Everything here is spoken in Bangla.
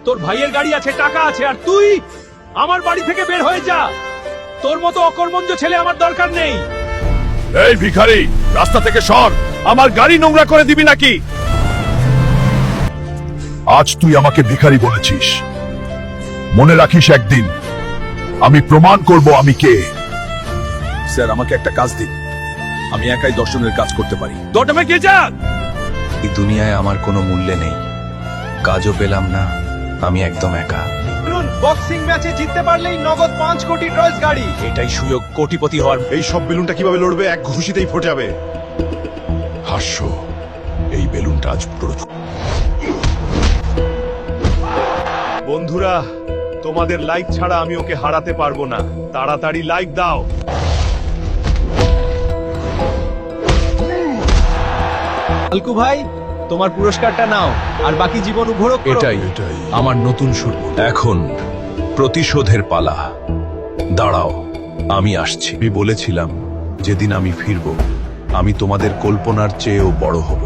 তোর ভাইয়ের গাড়ি আছে, টাকা আছে, আর তুই আমার বাড়ি থেকে বের হয়ে যা। তোর মতো অকর্মণ্য ছেলে আমার দরকার নেই। এই ভিখারি, রাস্তা থেকে সর। আমার গাড়ি নোংরা করে দিবি নাকি? আজ তুই আমাকে ভিখারি বলেছিস, মনে রাখিস একদিন আমি প্রমাণ করব আমি কে। স্যার, আমাকে একটা কাজ দিন, আমি একাই দর্শনের কাজ করতে পারি। দোটামে কে যা। এই দুনিয়ায় আমার কোনো মূল্য নেই, কাজও পেলাম না, আমি একদম একা। বক্সিং ম্যাচে জিততে পারলেই নগদ 5 কোটি রয়েস গাড়ি। এটাই সুযোগ কোটিপতি হওয়ার। এই সব বেলুনটা কিভাবে লড়বে? এক ঘুষিতেই ফুটে যাবে। হাস্য, এই বেলুনটা আজ পুরো। বন্ধুরা, তোমাদের লাইক ছাড়া আমি ওকে হারাতে পারবো না। তাড়াতাড়ি লাইক দাও। আলকু ভাই, তোমার পুরস্কারটা নাও, আর বাকি জীবন উপভোগ করো। এটাই আমার নতুন শুরু। এখন প্রতিশোধের পালা। দাঁড়াও, আমি আসছি। আমি বলেছিলাম যেদিন আমি ফিরব, আমি তোমাদের কল্পনার চেয়েও বড় হব।